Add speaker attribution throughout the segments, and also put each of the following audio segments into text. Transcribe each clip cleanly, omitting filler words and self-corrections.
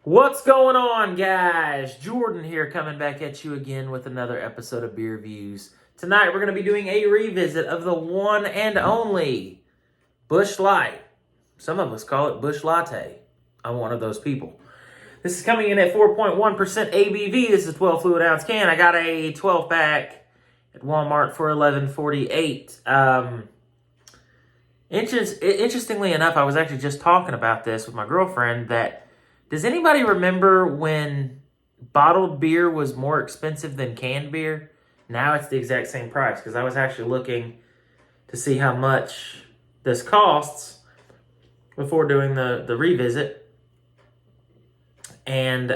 Speaker 1: What's going on, guys? Jordan here, coming back at you again with another episode of Beer Views. Tonight we're going to be doing a revisit of the one and only Busch Light. Some of us call it Busch Latte. I'm one of those people. This is coming in at 4.1% ABV. This is a 12 fluid ounce can. I got a 12 pack at Walmart for $11.48. Interestingly enough, I was actually just talking about this with my girlfriend that does anybody remember when bottled beer was more expensive than canned beer? Now it's the exact same price, because I was actually looking to see how much this costs before doing the revisit. And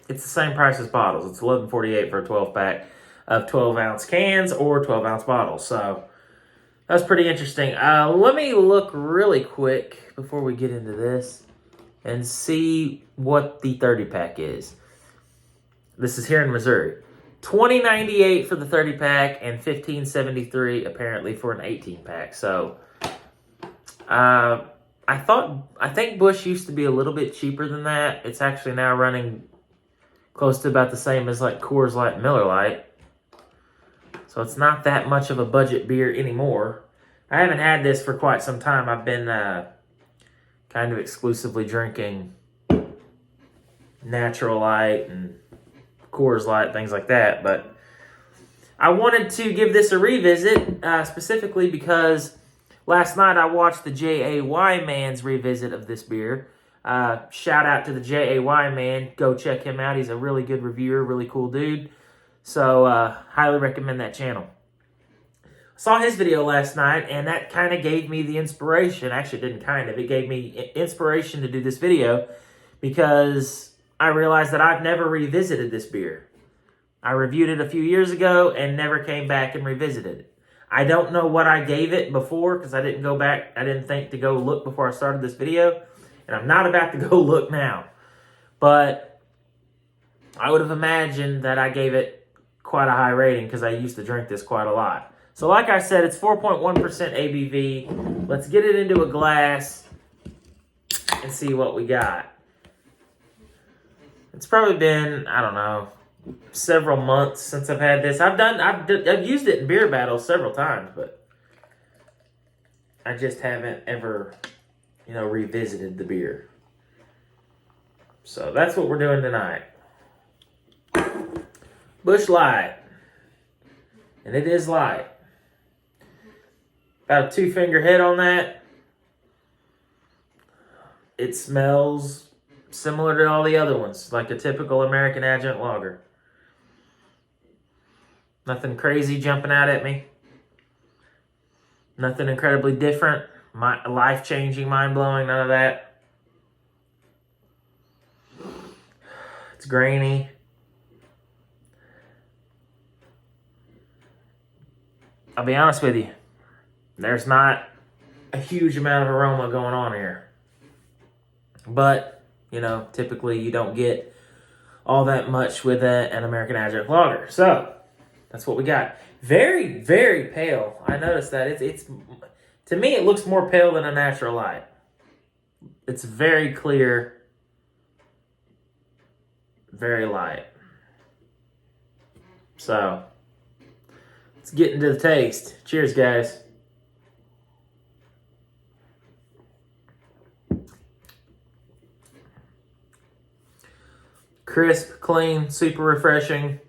Speaker 1: it's the same price as bottles. It's $11.48 for a 12 pack of 12 ounce cans or 12 ounce bottles. So that's pretty interesting. Let me look really quick before we get into this and see what the 30 pack is. This is here in Missouri. $20.98 for the 30 pack and $15.73 apparently for an 18 pack. So I think Busch used to be a little bit cheaper than that. It's actually now running close to about the same as like Coors Light and Miller Lite. So it's not that much of a budget beer anymore. I haven't had this for quite some time. I've been kind of exclusively drinking Natural Light and Coors Light, things like that. But I wanted to give this a revisit, specifically because last night I watched the J.A.Y. Man's revisit of this beer. Shout out to the J.A.Y. Man. Go check him out. He's a really good reviewer, really cool dude. So, highly recommend that channel. Saw his video last night, and that kind of gave me the inspiration. Actually, it didn't kind of. It gave me inspiration to do this video because I realized that I've never revisited this beer. I reviewed it a few years ago and never came back and revisited it. I don't know what I gave it before because I didn't go back. I didn't think to go look before I started this video, and I'm not about to go look now. But I would have imagined that I gave it quite a high rating because I used to drink this quite a lot. So like I said, it's 4.1% ABV. Let's get it into a glass and see what we got. It's probably been, I don't know, several months since I've had this. I've used it in beer battles several times, but I just haven't ever, revisited the beer. So that's what we're doing tonight. Busch Light. And it is light. About a 2-finger head on that. It smells similar to all the other ones, like a typical American adjunct lager. Nothing crazy jumping out at me. Nothing incredibly different, life-changing, mind-blowing, none of that. It's grainy. I'll be honest with you. There's not a huge amount of aroma going on here. But, typically you don't get all that much with an American adjunct lager. So, that's what we got. Very, very pale. I noticed that. It's to me, it looks more pale than a Natural Light. It's very clear. Very light. So, let's get into the taste. Cheers, guys. Crisp, clean, super refreshing.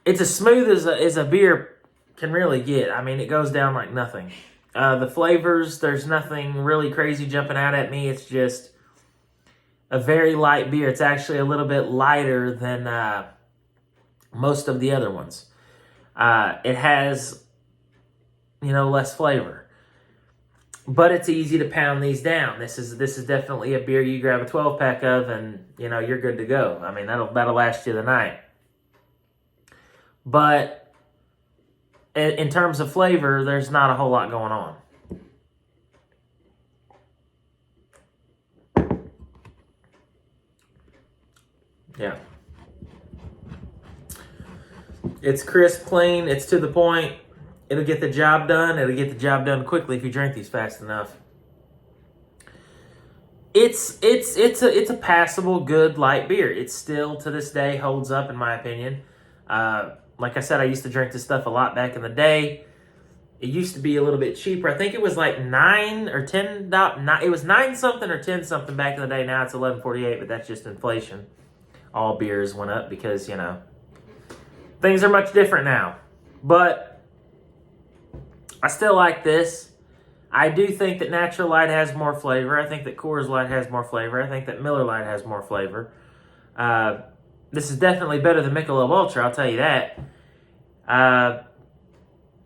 Speaker 1: It's as smooth as a beer can really get. I mean, it goes down like nothing. The flavors, there's nothing really crazy jumping out at me. It's just a very light beer. It's actually a little bit lighter than most of the other ones. It has, less flavor. But it's easy to pound these down. This is definitely a beer you grab a 12-pack of and, you're good to go. I mean, that'll last you the night. But in terms of flavor, there's not a whole lot going on. Yeah. It's crisp, clean, it's to the point. It'll get the job done. It'll get the job done quickly if you drink these fast enough. it's a passable good light beer. It still to this day holds up in my opinion. Like I said, I used to drink this stuff a lot back in the day. It used to be a little bit cheaper. I think it was like $9 or $10. It was 9 something or 10 something back in the day. Now it's $11.48, but that's just inflation. All beers went up because, you know, things are much different now. But I still like this. I do think that Natural Light has more flavor. I think that Coors Light has more flavor. I think that Miller Lite has more flavor. This is definitely better than Michelob Ultra, I'll tell you that.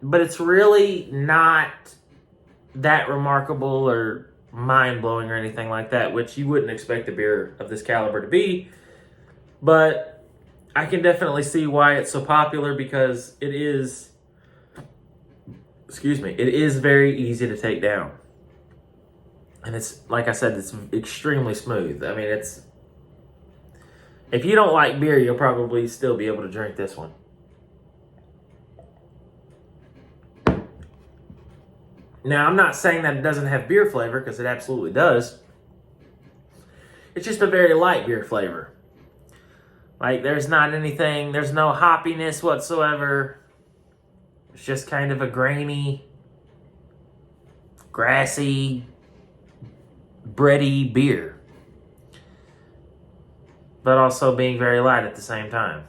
Speaker 1: But it's really not that remarkable or mind-blowing or anything like that, which you wouldn't expect a beer of this caliber to be. But I can definitely see why it's so popular, because it is, it is very easy to take down. And it's, like I said, it's extremely smooth. I mean, if you don't like beer, you'll probably still be able to drink this one. Now, I'm not saying that it doesn't have beer flavor, because it absolutely does. It's just a very light beer flavor. Like, there's no hoppiness whatsoever. It's just kind of a grainy, grassy, bready beer. But also being very light at the same time.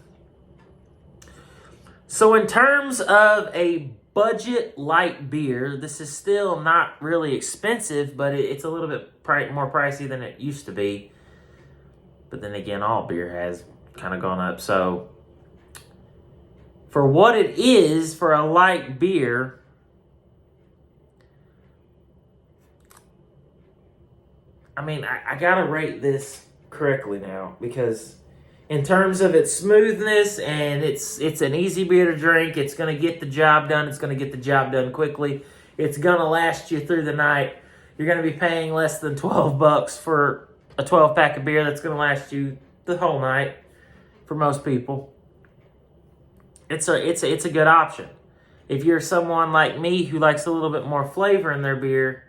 Speaker 1: So in terms of a budget light beer, this is still not really expensive, but it's a little bit more pricey than it used to be. But then again, all beer has kind of gone up. So for what it is for a light beer, I mean, I gotta rate this correctly now, because in terms of its smoothness, and it's an easy beer to drink. It's going to get the job done. It's going to get the job done quickly. It's going to last you through the night. You're going to be paying less than $12 for a 12-pack of beer that's going to last you the whole night for most people. It's a good option. If you're someone like me who likes a little bit more flavor in their beer,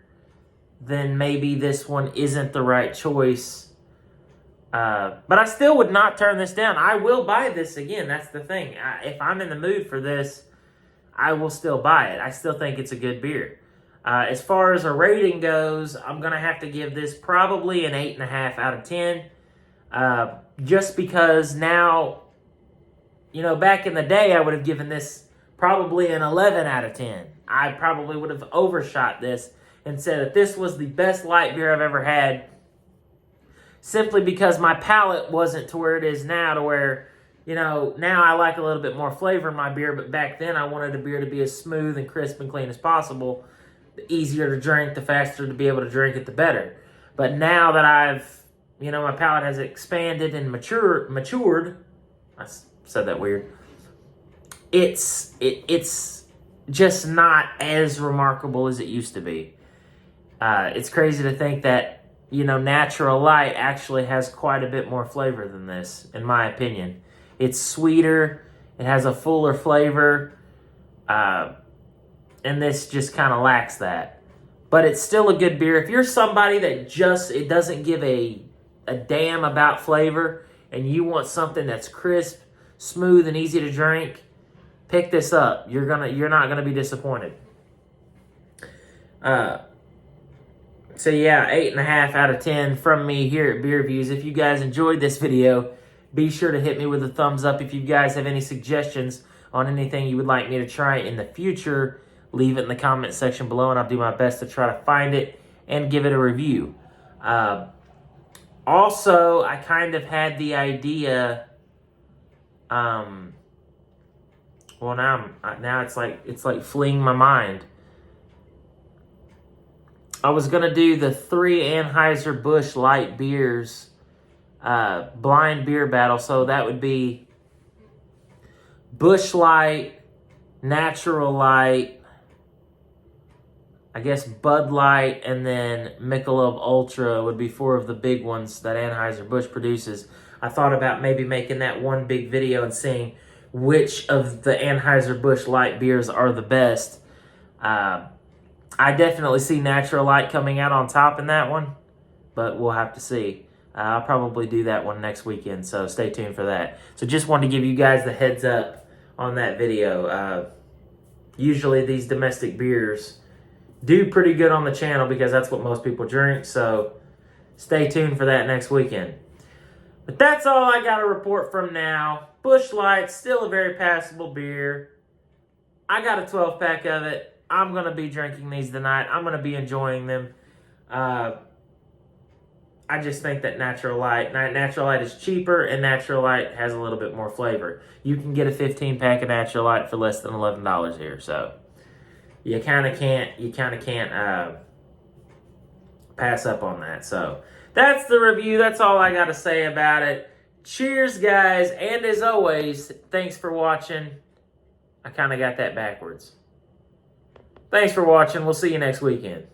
Speaker 1: then maybe this one isn't the right choice. But I still would not turn this down. I will buy this again. That's the thing. If I'm in the mood for this, I will still buy it. I still think it's a good beer. As far as a rating goes, I'm going to have to give this probably an 8.5 out of 10. Just because now, you know, back in the day, I would have given this probably an 11 out of 10. I probably would have overshot this and said that this was the best light beer I've ever had, simply because my palate wasn't to where it is now, to where, you know, now I like a little bit more flavor in my beer, but back then I wanted a beer to be as smooth and crisp and clean as possible. The easier to drink, the faster to be able to drink it, the better. But now that I've, you know, my palate has expanded and matured, I said that weird, it's just not as remarkable as it used to be. It's crazy to think that, you know, Natural Light actually has quite a bit more flavor than this, in my opinion. It's sweeter, it has a fuller flavor, and this just kind of lacks that. But it's still a good beer. If you're somebody that it doesn't give a damn about flavor, and you want something that's crisp, smooth, and easy to drink, pick this up. You're not gonna be disappointed. So yeah, 8.5 out of 10 from me here at Beer Views. If you guys enjoyed this video, be sure to hit me with a thumbs up. If you guys have any suggestions on anything you would like me to try in the future, leave it in the comment section below, and I'll do my best to try to find it and give it a review. Also, I kind of had the idea, well, now it's like fleeing my mind. I was going to do the 3 Anheuser-Busch light beers blind beer battle. So that would be Busch Light, Natural Light, I guess Bud Light, and then Michelob Ultra would be 4 of the big ones that Anheuser-Busch produces. I thought about maybe making that one big video and seeing which of the Anheuser-Busch light beers are the best. I definitely see Natural Light coming out on top in that one. but we'll have to see. I'll probably do that one next weekend, so stay tuned for that. So just wanted to give you guys the heads up on that video. Usually these domestic beers do pretty good on the channel because that's what most people drink, so stay tuned for that next weekend. But that's all I got to report from now. Busch Light, still a very passable beer. I got a 12-pack of it. I'm going to be drinking these tonight. I'm going to be enjoying them. I just think that Natural Light is cheaper, and Natural Light has a little bit more flavor. You can get a 15-pack of Natural Light for less than $11 here, so you kind of can't pass up on that. So that's the review. That's all I got to say about it. Cheers, guys, and as always, thanks for watching. I kind of got that backwards. Thanks for watching. We'll see you next weekend.